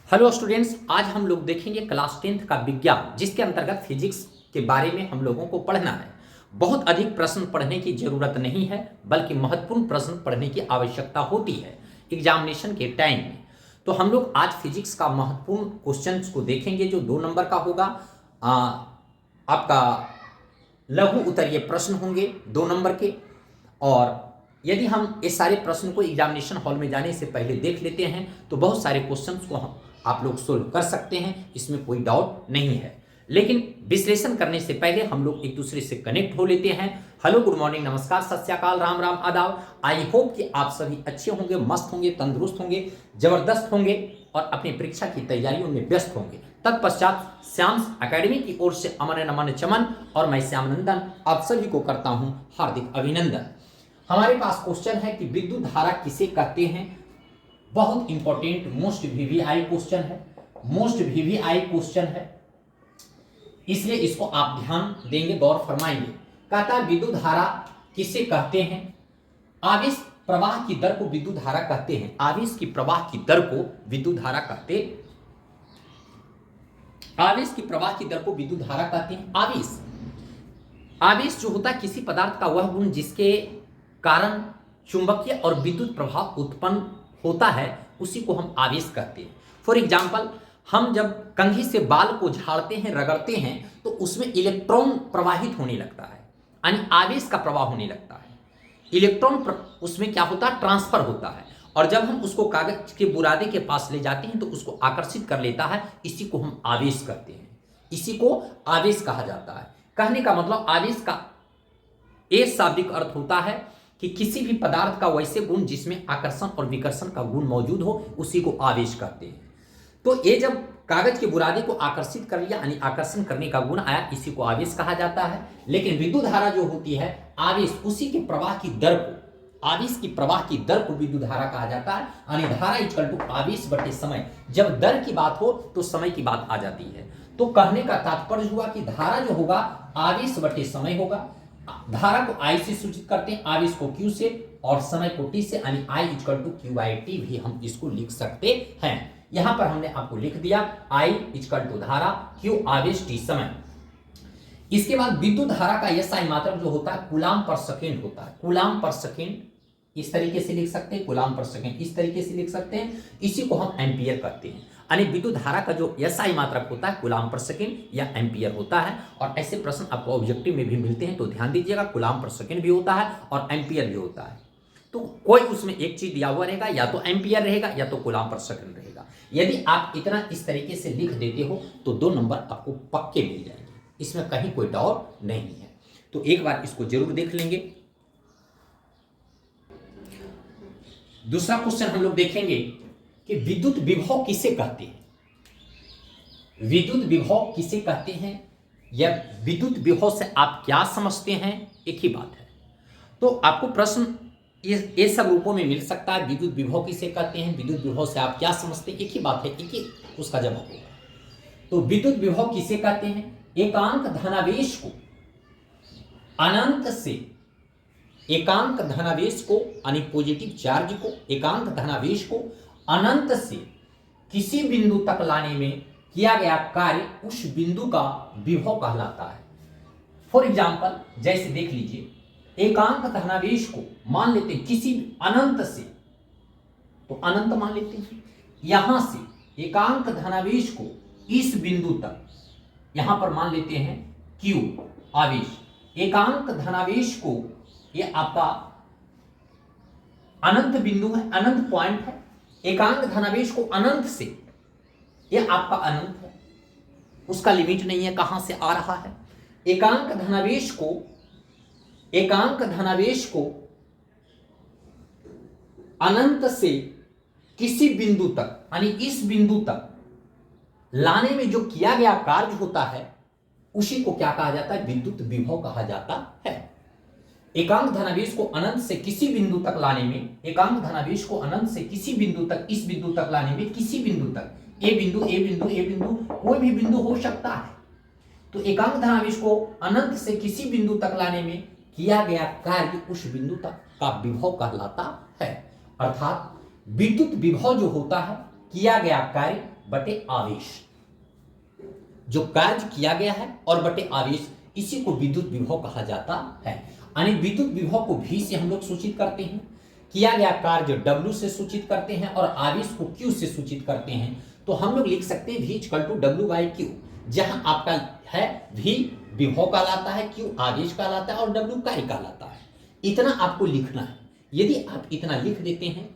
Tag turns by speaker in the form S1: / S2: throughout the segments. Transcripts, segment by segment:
S1: Hello students, आज हम लोग देखेंगे क्लास 10th का विज्ञान, जिसके अंतर्गत फिजिक्स के बारे में हम लोगों को पढ़ना है। बहुत अधिक प्रश्न पढ़ने की जरूरत नहीं है, बल्कि महत्वपूर्ण प्रश्न पढ़ने की आवश्यकता होती है एग्जामिनेशन के टाइम में। तो हम लोग आज फिजिक्स का महत्वपूर्ण क्वेश्चंस को देखेंगे, जो 2 नंबर का होगा। आपका लघु उत्तरीय प्रश्न होंगे 2 नंबर के। और यदि हम इस सारे प्रश्न को एग्जामिनेशन हॉल में जाने से पहले देख लेते हैं तो बहुत सारे क्वेश्चंस को आप लोग सोल्व कर सकते हैं, इसमें कोई डाउट नहीं है। लेकिन विश्लेषण करने से पहले हम लोग एक दूसरे से कनेक्ट हो लेते हैं। हेलो, गुड मॉर्निंग, नमस्कार, सत श्री अकाल, राम राम, आदाब। आई होप कि आप सभी अच्छे होंगे, मस्त होंगे, तंदुरुस्त होंगे, जबरदस्त होंगे और अपनी परीक्षा की तैयारियों में व्यस्त होंगे। तत्पश्चात श्याम्स एकेडमी की ओर से अमन नमन चमन और मैं श्याम नंदन आप सभी को करता हूं हार्दिक अभिनंदन। हमारे पास क्वेश्चन है कि विद्युत धारा किसे कहते हैं। बहुत इंपॉर्टेंट, मोस्ट वीवीआई क्वेश्चन है, मोस्ट वीवीआई क्वेश्चन है, इसलिए इसको आप ध्यान देंगे, गौर फरमाएंगे। कहता है विद्युत धारा किसे कहते हैं। आवेश प्रवाह की दर को विद्युत धारा कहते हैं। आवेश की प्रवाह की दर को विद्युत धारा कहते हैं। आवेश की प्रवाह की दर को विद्युत धारा कहते हैं। आवेश जो होता है किसी पदार्थ का वह गुण जिसके कारण चुंबकीय और विद्युत प्रभाव उत्पन्न होता है, उसी को हम आवेश कहते हैं। फॉर एग्जाम्पल, हम जब कंघी से बाल को झाड़ते हैं, रगड़ते हैं, तो उसमें इलेक्ट्रॉन प्रवाहित होने लगता है, यानी आवेश का प्रवाह होने लगता है। इलेक्ट्रॉन उसमें क्या होता है, ट्रांसफर होता है। और जब हम उसको कागज के बुरादे के पास ले जाते हैं तो उसको आकर्षित कर लेता है, इसी को हम आवेश कहते हैं, इसी को आवेश कहा जाता है। कहने का मतलब आवेश का एक शाब्दिक अर्थ होता है कि किसी भी पदार्थ का वैसे गुण जिसमें आकर्षण और विकर्षण का गुण मौजूद हो, उसी को आवेश कहते हैं। तो ये जब कागज के बुरादे को आकर्षित कर लिया, यानी आकर्षण करने का गुण आया, इसी को आवेश कहा जाता है। लेकिन विद्युत धारा जो होती है, आवेश उसी के प्रवाह की दर को, आवेश की प्रवाह की दर को विद्युत धारा कहा जाता है। यानी धारा इक्वल टू आवेश बटे समय। जब दर की बात हो तो समय की बात आ जाती है। तो कहने का तात्पर्य हुआ कि धारा जो होगा आवेश बटे समय होगा। धारा को I से सूचित करते हैं, आवेश को Q से और समय को T से, यानी I इक्वल टू QIT भी हम इसको लिख सकते हैं। यहां पर हमने आपको लिख दिया I इक्वल टू धारा, Q आवेश, T समय। इसके बाद विद्युत धारा का SI मात्रक जो होता है कूलाम पर सेकेंड होता है। कूलाम पर सेकेंड इस तरीके से लिख सकते हैं, कूलाम पर सेकेंड इस तरीके से लिख सकते हैं, इसी को हम एम्पियर कहते हैं। यानी विद्युत धारा का जो SI मात्रक होता है कूलाम पर सेकेंड या एम्पियर होता है। और ऐसे प्रश्न आपको ऑब्जेक्टिव में भी मिलते हैं, तो ध्यान दीजिएगा, कूलाम पर सेकेंड भी होता है और एम्पियर भी होता है। तो कोई उसमें एक चीज दिया हुआ रहेगा, या तो एम्पियर रहेगा या तो कूलाम पर सेकेंड रहेगा। यदि आप इतना इस तरीके से लिख देते हो तो 2 नंबर आपको पक्के मिल जाएंगे, इसमें कहीं कोई डाउट नहीं है। तो एक बार इसको जरूर देख लेंगे। दूसरा क्वेश्चन हम लोग देखेंगे कि विद्युत विभव किसे कहते हैं। विद्युत विभव किसे कहते हैं या विद्युत विभव से आप क्या समझते हैं, एक ही बात है। तो आपको प्रश्न ये सब रूपों में मिल सकता है। विद्युत विभव किसे कहते हैं, विद्युत विभव से आप क्या समझते हैं, एक ही बात है, एक ही उसका जवाब होगा। तो विद्युत विभव किसे कहते हैं, एकांक धनावेश को अनंत से, एकांक धनावेश को यानी पॉजिटिव चार्ज को, एकांक धनावेश को अनंत से किसी बिंदु तक लाने में किया गया कार्य उस बिंदु का विभव कहलाता है। फॉर एग्जाम्पल, जैसे देख लीजिए, एकांक धनावेश को मान लेते हैं किसी अनंत से, तो अनंत मान लेते हैं, यहां से एकांक धनावेश को इस बिंदु तक, यहां पर मान लेते हैं Q आवेश, एकांक धनावेश को, ये आपका अनंत बिंदु है, अनंत पॉइंट है। एकांक धनावेश को अनंत से, ये आपका अनंत है, उसका लिमिट नहीं है कहां से आ रहा है। एकांक धनावेश को, एकांक धनावेश को अनंत से किसी बिंदु तक, यानी इस बिंदु तक लाने में जो किया गया कार्य होता है, उसी को क्या कहा जाता है, विद्युत विभव कहा जाता है। एकांक धनावेश को अनंत से किसी बिंदु तक लाने में, एकांक धनावेश को अनंत से किसी बिंदु तक, इस बिंदु तक लाने में, किसी बिंदु तक, ए बिंदु, ए बिंदु, ए बिंदु, कोई भी बिंदु हो सकता है। तो एकांक धनावेश को अनंत से किसी बिंदु तक लाने में किया गया कार्य उस बिंदु तक का विभव कहलाता है। अर्थात विद्युत विभव जो होता है, किया गया कार्य बटे आवेश, जो कार्य किया गया है और बटे आवेश, इसी को विद्युत विभव कहा जाता है। यानी विद्युत विभव को V से हम लोग सूचित करते हैं, किया गया कार्य W से सूचित करते हैं और आवेश को Q से सूचित करते हैं। तो हम लोग लिख सकते हैं V = W/Q, जहां आपका है V विभव कहलाता है, Q आवेश कहलाता है और W कार्य कहलाता है। इतना आपको लिखना है। यदि आप इतना लिख देते हैं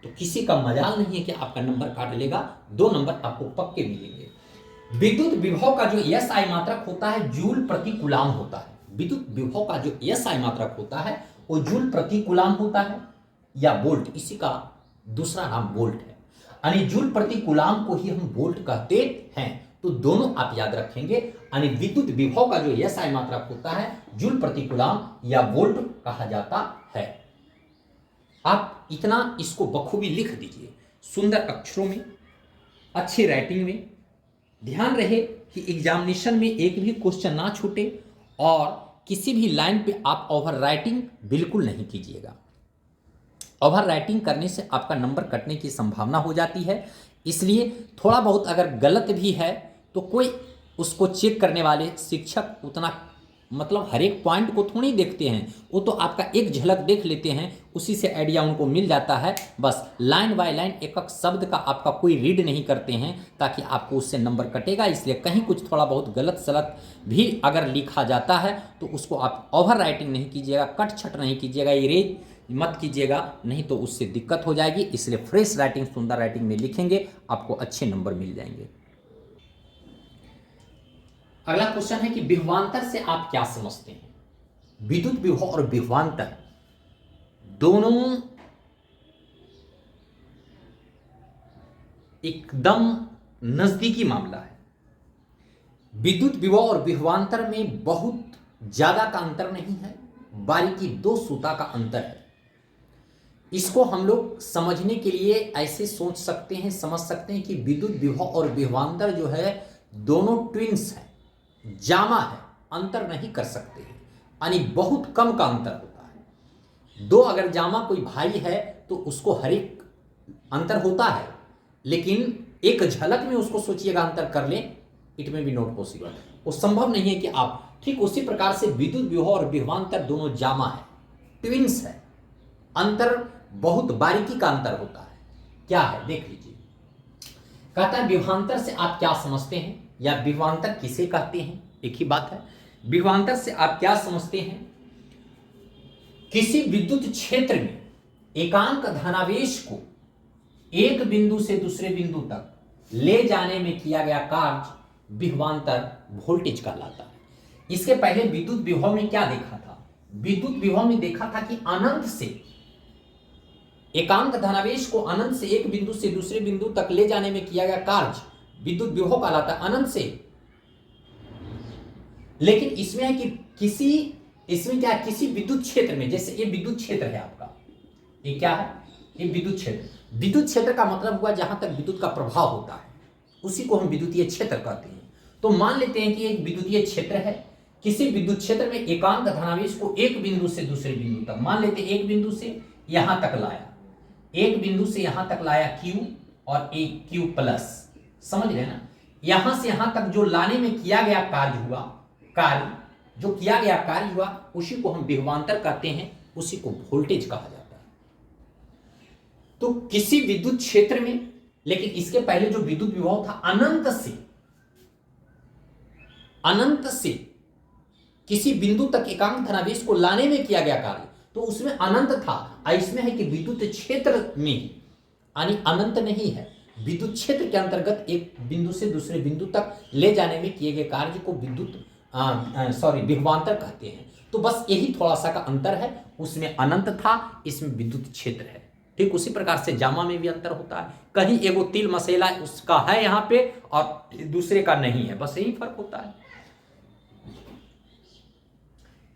S1: तो किसी का मजाल नहीं है कि आपका नंबर काट लेगा, 2 नंबर आपको पक्के मिलेंगे। विद्युत विभव का जो SI मात्रक होता है जूल प्रति कूलाम होता है। विद्युत विभव का जो SI मात्रक होता है वो जूल प्रति कूलाम होता है या वोल्ट, इसी का दूसरा नाम वोल्ट है। यानी जूल प्रति कूलाम को ही हम वोल्ट कहते हैं। तो दोनों आप याद रखेंगे। यानी विद्युत विभव का जो SI मात्रक होता है जूल प्रति कूलाम या वोल्ट कहा जाता है। आप इतना इसको बखूबी लिख दीजिए, सुंदर अक्षरों में, अच्छी राइटिंग में। ध्यान रहे कि एग्जामिनेशन में एक भी क्वेश्चन ना छूटे और किसी भी लाइन पे आप ओवर राइटिंग बिल्कुल नहीं कीजिएगा। ओवर राइटिंग करने से आपका नंबर कटने की संभावना हो जाती है। इसलिए थोड़ा बहुत अगर गलत भी है तो कोई उसको चेक करने वाले शिक्षक उतना मतलब हर एक पॉइंट को थोड़ी देखते हैं, वो तो आपका एक झलक देख लेते हैं, उसी से आइडिया उनको मिल जाता है। बस लाइन बाय लाइन एक एक शब्द का आपका कोई रीड नहीं करते हैं ताकि आपको उससे नंबर कटेगा। इसलिए कहीं कुछ थोड़ा बहुत गलत सलत भी अगर लिखा जाता है तो उसको आप ओवर राइटिंग नहीं कीजिएगा, कट छट नहीं कीजिएगा, इरेज मत कीजिएगा, नहीं तो उससे दिक्कत हो जाएगी। इसलिए फ्रेश राइटिंग, सुंदर राइटिंग में लिखेंगे, आपको अच्छे नंबर मिल जाएंगे। अगला क्वेश्चन है कि विभवांतर से आप क्या समझते हैं? विद्युत विभव और विभवांतर दोनों एकदम नजदीकी मामला है। विद्युत विभव और विभवांतर में बहुत ज्यादा का अंतर नहीं है, बारीकी 2 सूता का अंतर है। इसको हम लोग समझने के लिए ऐसे सोच सकते हैं, समझ सकते हैं कि विद्युत विभव और विभवांतर जो है दोनों ट्विंस हैं, जामा है, अंतर नहीं कर सकते हैं। यानी बहुत कम का अंतर होता है। 2 अगर जामा कोई भाई है तो उसको हर एक अंतर होता है, लेकिन एक झलक में उसको सोचिएगा अंतर कर लें, इट में बी नॉट पॉसिबल, वो संभव नहीं है कि आप। ठीक उसी प्रकार से विद्युत विभव और विभवांतर दोनों जामा है, ट्विंस है, अंतर बहुत बारीकी का अंतर होता है। क्या है देख लीजिए। कहता है विभवांतर से आप क्या समझते हैं या विभवांतर किसे कहते हैं, एक ही बात है। विभवांतर से आप क्या समझते हैं? किसी विद्युत क्षेत्र में एकांक धनावेश को एक बिंदु से दूसरे बिंदु तक ले जाने में किया गया कार्य विभवांतर वोल्टेज कहलाता है। इसके पहले विद्युत विभव में क्या देखा था? विद्युत विभव में देखा था कि अनंत से एकांक धनावेश को अनंत से एक बिंदु से दूसरे बिंदु तक ले जाने में किया गया कार्य विद्युत विभव कहलाता है, अनंत से। लेकिन इसमें है कि इसमें क्या है, किसी विद्युत क्षेत्र में, जैसे ये विद्युत क्षेत्र है आपका, ये क्या है, ये विद्युत क्षेत्र। विद्युत क्षेत्र का मतलब हुआ जहां तक विद्युत का प्रभाव होता है, उसी को हम विद्युतीय क्षेत्र कहते हैं। तो मान लेते हैं कि एक विद्युतीय क्षेत्र है, किसी विद्युत क्षेत्र में एकांक धनावेश को एक बिंदु से दूसरे बिंदु तक, मान लेते हैं एक बिंदु से यहां तक लाया, एक बिंदु से यहां तक लाया Q और एक Q प्लस, समझ रहे ना। यहां से यहां तक जो लाने में किया गया कार्य हुआ, जो किया गया कार्य हुआ, उसी को हम विभवांतर कहते हैं, उसी को वोल्टेज कहा जाता है। तो किसी विद्युत क्षेत्र में, लेकिन इसके पहले जो विद्युत विभव था अनंत से किसी बिंदु तक एकांक धनावेश को लाने में किया गया कार्य, तो उसमें अनंत था। इसमें है कि विद्युत क्षेत्र में, यानी अनंत नहीं है, विद्युत क्षेत्र के अंतर्गत एक बिंदु से दूसरे बिंदु तक ले जाने में किए गए कार्य को विभवांतर कहते हैं। तो बस यही थोड़ा सा का अंतर है, उसमें अनंत था, इसमें विद्युत क्षेत्र है। ठीक उसी प्रकार से जामा में भी अंतर होता है, कहीं एगो तिल मसेला उसका है यहाँ पे और दूसरे का नहीं है, बस यही फर्क होता है।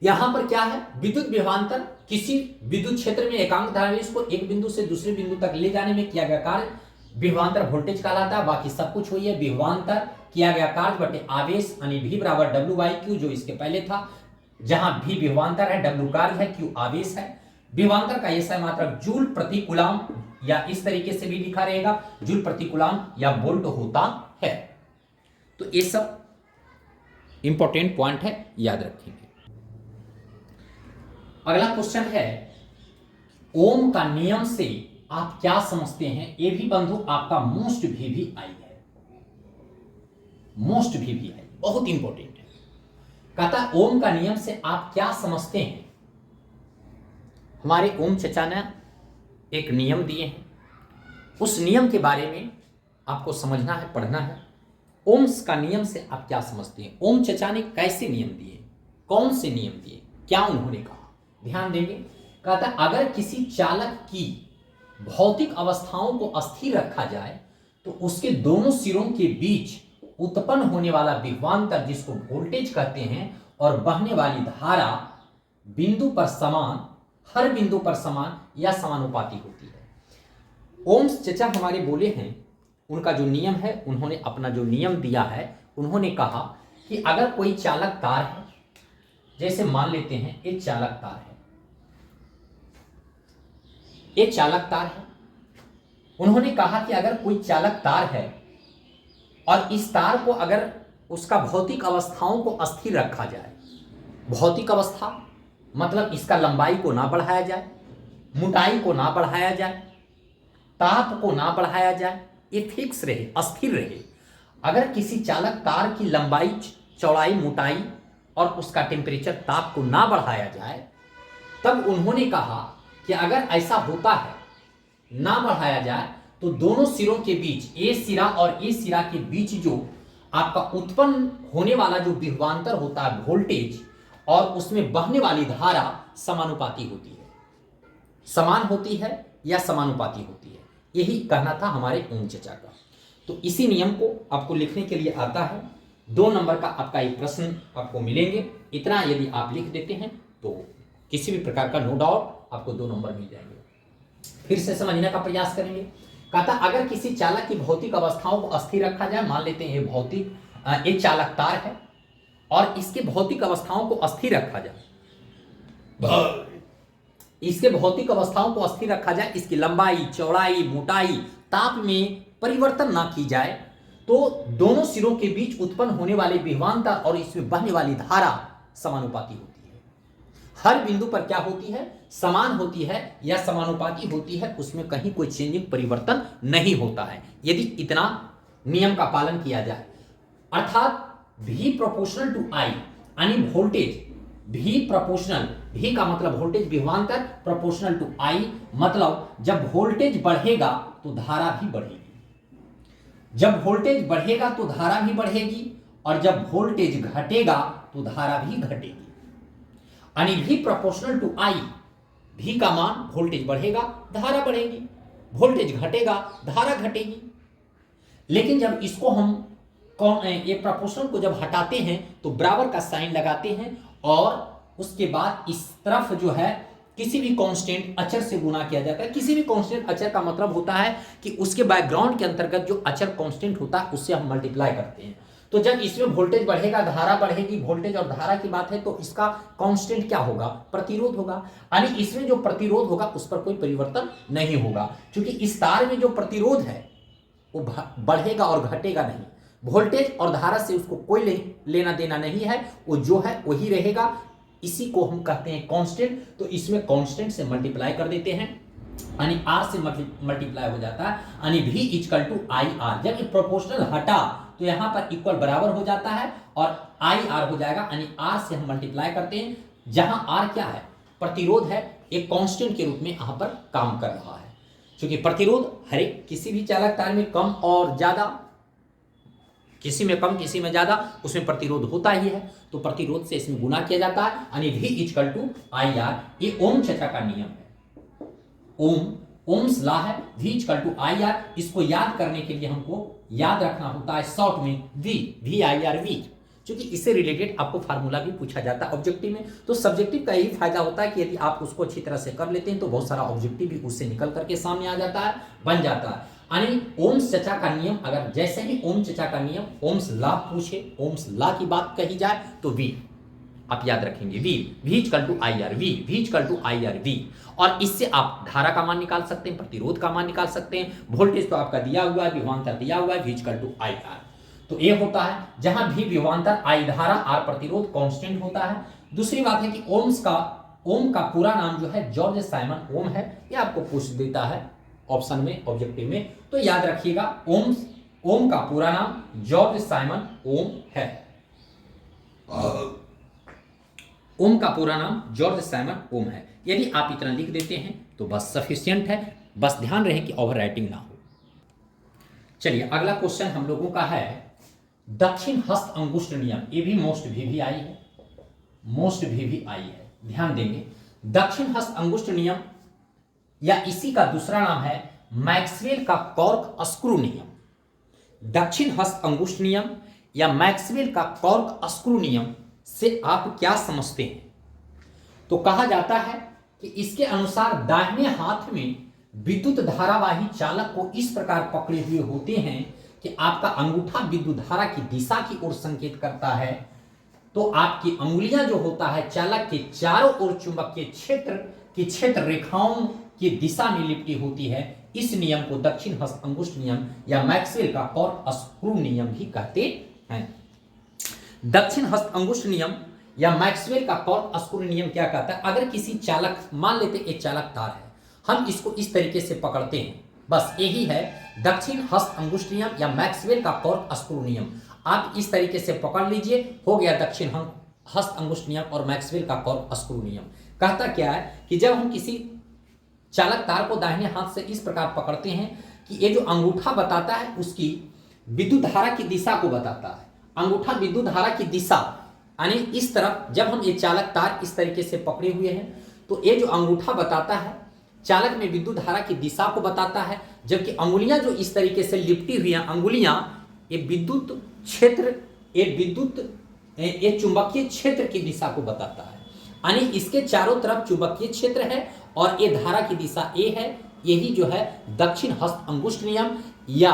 S1: यहां पर क्या है, विद्युत विभवांतर किसी विद्युत क्षेत्र में एकांक धनावेश को एक बिंदु से दूसरे बिंदु तक ले जाने में किया गया कार्य विभवांतर वोल्टेज कहलाता है। बाकी सब कुछ हुई है विभवांतर किया गया कार्य बटे आवेश, यानी V बराबर W/Q, जो इसके पहले था, जहां V विभवांतर है, W कार्य है, Q आवेश है। विभवांतर का SI मात्रक जूल प्रति कूलाम या इस तरीके से भी लिखा रहेगा, जूल प्रति कूलम या वोल्ट होता है। तो ये सब इंपॉर्टेंट पॉइंट है, याद रखेंगे। अगला क्वेश्चन है, ओम का नियम से आप क्या समझते हैं? ये भी बंधु आपका मोस्ट VVI है, मोस्ट VVI बहुत इंपॉर्टेंट है। कहता है ओम का नियम से आप क्या समझते हैं? हमारे ओम चचा ने एक नियम दिए हैं, उस नियम के बारे में आपको समझना है, पढ़ना है। ओम्स का नियम से आप क्या समझते हैं? ओम चचा ने कैसे नियम दिए, कौन से नियम दिए, क्या उन्होंने कहा, ध्यान देंगे। कहता है अगर किसी चालक की भौतिक अवस्थाओं को अस्थिर रखा जाए तो उसके दोनों सिरों के बीच उत्पन्न होने वाला विभवांतर, जिसको वोल्टेज कहते हैं, और बहने वाली धारा बिंदु पर समान, हर बिंदु पर समान या समानुपाती होती है। ओम्स चचा हमारे बोले हैं, उनका जो नियम है, उन्होंने अपना जो नियम दिया है, उन्होंने कहा कि अगर कोई चालक तार है, जैसे मान लेते हैं एक चालक तार है, एक चालक तार है, उन्होंने कहा कि अगर कोई चालक तार है और इस तार को अगर उसका भौतिक अवस्थाओं को अस्थिर रखा जाए, भौतिक अवस्था मतलब इसका लंबाई को ना बढ़ाया जाए, मोटाई को ना बढ़ाया जाए, ताप को ना बढ़ाया जाए, ये फिक्स रहे, अस्थिर रहे। अगर किसी चालक तार की लंबाई, चौड़ाई, मोटाई और उसका टेम्परेचर, ताप को ना बढ़ाया जाए, तब उन्होंने कहा कि अगर ऐसा होता है, ना बढ़ाया जाए, तो दोनों सिरों के बीच, ए सिरा और ए सिरा के बीच जो आपका उत्पन्न होने वाला जो विभवांतर होता है, वोल्टेज, और उसमें बहने वाली धारा समानुपाती होती है, समान होती है या समानुपाती होती है। यही कहना था हमारे ओम चचा का। तो इसी नियम को आपको लिखने के लिए आता है। 2 नंबर का आपका एक प्रश्न आपको मिलेंगे। इतना यदि आप लिख देते हैं तो किसी भी प्रकार का नो डाउट आपको 2 नंबर मिल जाएंगे। फिर से समझने का प्रयास करेंगे। कहता अगर किसी चालक की भौतिक अवस्थाओं को अस्थिर रखा जाए, मान लेते हैं भौतिक एक चालक तार है और इसके भौतिक अवस्थाओं को अस्थिर रखा जाए, इसके भौतिक अवस्थाओं को अस्थिर रखा जाए, इसकी लंबाई, चौड़ाई, मोटाई, ताप में परिवर्तन ना की जाए, तो दोनों सिरों के बीच उत्पन्न होने वाले विभवांतर और इसमें बहने वाली धारा समानुपाती होती है। हर बिंदु पर क्या होती है? समान होती है या समानुपाती होती है, उसमें कहीं कोई चेंजिंग, परिवर्तन नहीं होता है, यदि इतना नियम का पालन किया जाए। अर्थात V प्रोपोर्शनल टू I, यानी वोल्टेज V प्रोपोर्शनल, V का मतलब वोल्टेज विभवांतर, प्रोपोर्शनल टू I मतलब जब वोल्टेज बढ़ेगा तो धारा भी बढ़ेगी, जब वोल्टेज बढ़ेगा तो धारा भी बढ़ेगी, और जब वोल्टेज घटेगा तो धारा भी घटेगी। यानी V proportional to I, V का मान, वोल्टेज बढ़ेगा धारा बढ़ेगी, वोल्टेज घटेगा धारा घटेगी। लेकिन जब इसको हम ये प्रोपोर्शनल को जब हटाते हैं तो बराबर का साइन लगाते हैं, और उसके बाद इस तरफ जो है किसी भी कांस्टेंट अचर से गुणा किया जाता है। किसी भी कांस्टेंट अचर का मतलब होता है कि उसके बैकग्राउंड के अंतर्गत जो अचर कांस्टेंट होता है उससे हम मल्टीप्लाई करते हैं। तो जब इसमें वोल्टेज बढ़ेगा धारा बढ़ेगी, वोल्टेज और धारा की बात है, तो इसका कांस्टेंट क्या होगा? प्रतिरोध होगा। यानी इसमें जो प्रतिरोध होगा उस पर कोई परिवर्तन नहीं होगा, क्योंकि इस तार में जो प्रतिरोध है वो बढ़ेगा और घटेगा नहीं। वोल्टेज और धारा से उसको कोई लेना देना नहीं है, वो जो है वही रहेगा। इसी को हम कहते हैं कांस्टेंट। तो इसमें कांस्टेंट से मल्टीप्लाई कर देते हैं, यानी R से मल्टीप्लाई हो जाता है, यानी V इक्वल टू IR। जब ये प्रोपोर्शनल हटा तो यहां पर इक्वल बराबर हो जाता है और IR हो जाएगा, यानी R से हम मल्टीप्लाई करते हैं। जहां R क्या है? प्रतिरोध है, एक कांस्टेंट के रूप में यहां पर काम कर रहा है। क्योंकि प्रतिरोध हर एक किसी भी चालक तार में कम और ज्यादा, किसी में कम किसी में ज्यादा, उसमें प्रतिरोध होता ही है। तो प्रतिरोध से इसमें गुणा किया जाता है, यानी V इक्वल टू IR। ये ओम चचा का नियम है, ओम्स लॉ है, V इक्वल टू IR। इसको याद करने के लिए हमको याद रखना होता है शॉर्ट में VIR। क्योंकि इससे रिलेटेड आपको फार्मूला भी पूछा जाता है ऑब्जेक्टिव में। तो सब्जेक्टिव का यही फायदा होता है कि यदि आप उसको अच्छी तरह से कर लेते हैं तो बहुत सारा ऑब्जेक्टिव भी उससे निकल करके सामने आ जाता है, बन जाता है। यानी ओम्स चचा का नियम, अगर जैसे ही ओम चचा का नियम, ओम्स लॉ पूछे, ओम्स लॉ की बात कही जाए तो V, आप याद रखेंगे V equal to IR, V equal to IR V। और इससे आप धारा का मान निकाल सकते हैं, प्रतिरोध का मान निकाल सकते हैं, वोल्टेज तो आपका दिया हुआ है, विभवांतर दिया हुआ है, V इक्वल टू IR। तो ये होता है जहां V विभवांतर, I धारा, R प्रतिरोध कांस्टेंट होता है। दूसरी बात है कि ओम का पूरा नाम जो है जॉर्ज साइमन ओम है, ये आपको पूछ देता है ऑप्शन में, ऑब्जेक्टिव में, तो याद रखिएगा ओम का पूरा नाम जॉर्ज साइमन ओम है। ओम का पूरा नाम जॉर्ज साइमन ओम है। यदि आप इतना लिख देते हैं तो बस सफिशिएंट है, बस ध्यान रहे कि ओवर राइटिंग ना हो। चलिए अगला क्वेश्चन हम लोगों का है दक्षिण हस्त अंगुष्ठ नियम। ये भी मोस्ट VVI है, मोस्ट VVI है, ध्यान देंगे। दक्षिण हस्त अंगुष्ठ नियम या इसी का दूसरा नाम है मैक्सवेल का कॉर्क स्क्रू नियम। दक्षिण हस्त अंगुष्ठ नियम या मैक्सवेल का कॉर्क स्क्रू नियम से आप क्या समझते हैं? तो कहा जाता है कि इसके अनुसार दाहिने हाथ में विद्युत धारावाही चालक को इस प्रकार पकड़े हुए होते हैं कि आपका अंगूठा विद्युत धारा की दिशा की ओर संकेत करता है, तो आपकी अंगुलियां जो होता है चालक के चारों ओर चुंबकीय क्षेत्र की क्षेत्र रेखाओं की दिशा में लिपटी होती है। इस नियम को दक्षिण हस्त अंगुष्ठ नियम या मैक्सवेल का कॉर्क स्क्रू नियम भी कहते हैं। दक्षिण हस्त अंगुष्ठ नियम या मैक्सवेल का कॉर्क स्क्रू नियम क्या कहता है? अगर किसी चालक, मान लेते एक चालक तार है, हम इसको इस तरीके से पकड़ते हैं, बस यही है दक्षिण हस्त अंगुष्ठ नियम या मैक्सवेल का कॉर्क स्क्रू नियम। आप इस तरीके से पकड़ लीजिए, हो गया दक्षिण हस्त अंगुष्ठ नियम और मैक्सवेल का कॉर्क स्क्रू नियम। कहता क्या है कि जब हम किसी चालक तार को दाहिने हाथ से इस प्रकार पकड़ते हैं कि ये जो अंगूठा बताता है उसकी विद्युत धारा की दिशा को बताता है। अंगूठा विद्युत धारा की दिशा यानी इस तरफ, जब हम ये चालक तार इस तरीके से पकड़े हुए हैं तो ये जो अंगूठा बताता है चालक में विद्युत धारा की दिशा को बताता है, जबकि अंगुलियां जो इस तरीके से लिपटी हुई हैं, अंगुलियां ये विद्युत क्षेत्र, ये चुंबकीय क्षेत्र की दिशा को बताता है। यानी इसके चारों तरफ चुंबकीय क्षेत्र है और ये धारा की दिशा ए है। यही जो है दक्षिण हस्त अंगुष्ठ नियम या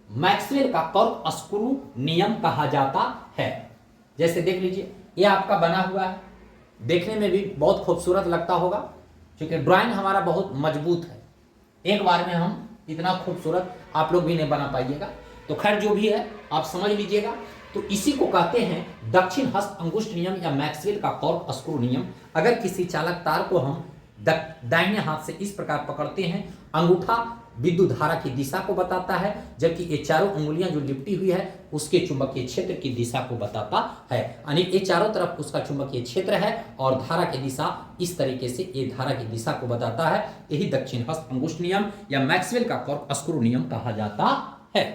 S1: मैक्सवेल का कॉर्क स्क्रू नियम कहा जाता है। जैसे देख लीजिए, ये आपका बना हुआ है, देखने में भी बहुत खूबसूरत लगता होगा, क्योंकि ड्राइंग हमारा बहुत मजबूत है। एक बार में हम इतना खूबसूरत आप लोग भी नहीं बना पाइएगा, तो खैर जो भी है आप समझ लीजिएगा। तो इसी को कहते हैं दक्षिण हस्त अंगुष्ठ नियम या मैक्सवेल का कॉर्क स्क्रू नियम। अगर किसी चालक तार को हम दाहिने हाथ से इस प्रकार पकड़ते हैं, अंगूठा विद्युत धारा की दिशा को बताता है, जबकि ये चारों उंगलियां जो लिपटी हुई है उसके चुंबकीय क्षेत्र की दिशा को बताता है। यानी ये चारों तरफ उसका चुंबकीय क्षेत्र है और धारा की दिशा इस तरीके से ये धारा की दिशा को बताता है। यही दक्षिण हस्त अंगुष्ठ नियम या मैक्सवेल का कॉर्क स्क्रू नियम कहा जाता है।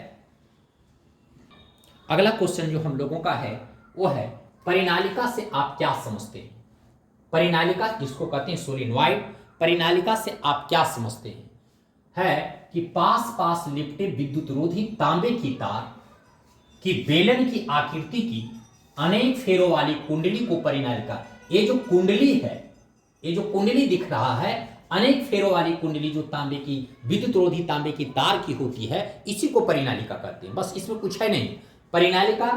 S1: अगला क्वेश्चन जो हम लोगों का है वो है परिनालिका से आप क्या समझते हैं? परिनालिका जिसको कहते हैं सोलेनॉइड, परिनालिका से आप क्या समझते हैं? है कि पास पास लिपटे विद्युत रोधी तांबे की तार की बेलन की आकृति की अनेक फेरों वाली कुंडली को परिनालिका, ये जो कुंडली है, ये जो कुंडली दिख रहा है, अनेक फेरों वाली कुंडली जो तांबे की विद्युत रोधी तांबे की तार की होती है, इसी को परिनालिका कहते हैं। बस इसमें कुछ है नहीं। परिनालिका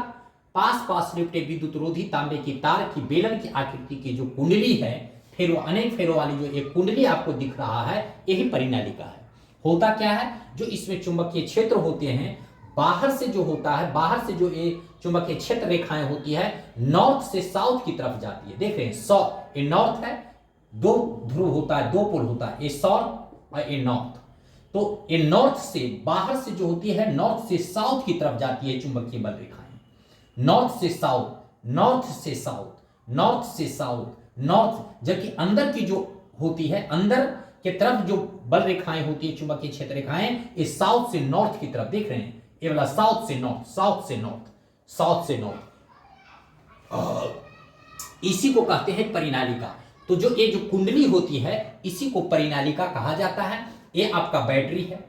S1: पास पास लिपटे विद्युत रोधी तांबे की तार की बेलन की आकृति की जो कुंडली है, फेरों, अनेक फेरों वाली जो एक कुंडली आपको दिख रहा है, यही परिनालिका है। होता क्या है, जो इसमें चुंबकीय क्षेत्र होते हैं, बाहर से जो होता है, बाहर से जो ये चुंबकीय क्षेत्र रेखाएं होती है, नॉर्थ से साउथ की तरफ जाती है। देख रहे हैं, ये नॉर्थ है, दो ध्रुव होता है, दो पोल होता है, ये साउथ और ये नॉर्थ। तो ये नॉर्थ से, बाहर से जो होती है, नॉर्थ से साउथ की तरफ जाती है चुंबकीय बल रेखाएं। नॉर्थ से साउथ, नॉर्थ से साउथ, नॉर्थ से साउथ, नॉर्थ, जबकि अंदर की जो होती है, अंदर के तरफ जो बल रेखाएं होती है, चुंबकीय क्षेत्र रेखाएं, ये साउथ से नॉर्थ की तरफ, देख रहे हैं, ये वाला साउथ से नॉर्थ, साउथ से नॉर्थ, साउथ से नॉर्थ, इसी को कहते हैं परिनालिका। तो जो ये जो कुंडली होती है, इसी को परिनालिका कहा जाता है। ये आपका बैटरी है,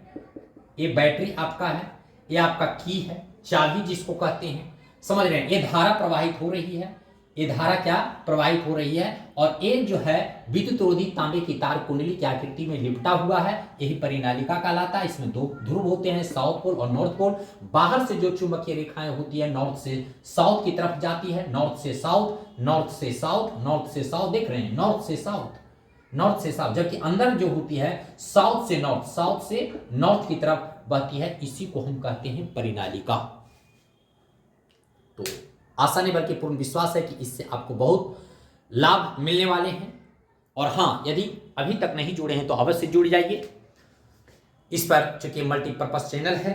S1: ये बैटरी आपका है, ये आपका की है, चाबी जिसको कहते हैं, समझ रहे हैं। ये धारा प्रवाहित हो रही है, ये धारा क्या प्रवाहित हो रही है, और एक जो है विद्युत रोधी तांबे की तार कुंडली की आकृति में लिपटा हुआ है, यही परिनालिका कहलाता है। इसमें दो ध्रुव होते हैं, साउथ पोल और नॉर्थ पोल। बाहर से जो चुंबकीय रेखाएं होती है नॉर्थ से साउथ की तरफ जाती है, नॉर्थ से साउथ, नॉर्थ से साउथ, नॉर्थ से साउथ, देख रहे हैं, नॉर्थ से साउथ, नॉर्थ से साउथ, जबकि अंदर जो होती है साउथ से नॉर्थ, साउथ से नॉर्थ की तरफ बहती है। इसी को हम कहते हैं परिनालिका। तो आशा नहीं बल्कि पूर्ण विश्वास है कि इससे आपको बहुत लाभ मिलने वाले हैं। और हाँ, यदि अभी तक नहीं जुड़े हैं तो अवश्य जुड़ जाइए। इस पर चूंकि मल्टीपर्पज चैनल है,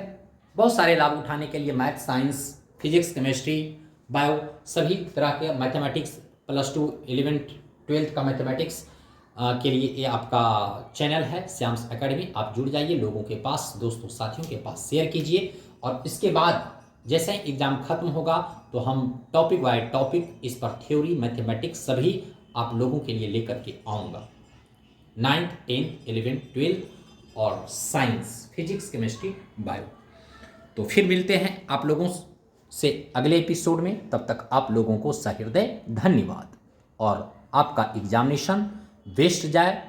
S1: बहुत सारे लाभ उठाने के लिए math, science, physics, chemistry, bio, सभी तरह के मैथमेटिक्स, प्लस 2, 11th, 12th का मैथमेटिक्स के लिए ये आपका चैनल है श्याम्स एकेडमी। आप जुड़ जाइए, लोगों के पास, दोस्तों साथियों के पास शेयर कीजिए। और इसके बाद जैसे ही एग्ज़ाम खत्म होगा तो हम टॉपिक बाय टॉपिक इस पर थ्योरी, मैथमेटिक्स सभी आप लोगों के लिए लेकर के आऊँगा। 9th, 10th, 11th, 12th और साइंस, फिजिक्स, केमिस्ट्री, बायो। तो फिर मिलते हैं आप लोगों से अगले एपिसोड में। तब तक आप लोगों को सहृदय धन्यवाद, और आपका एग्जामिनेशन बेस्ट जाए।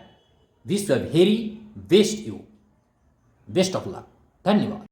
S1: Wish you very best, you best of luck. धन्यवाद।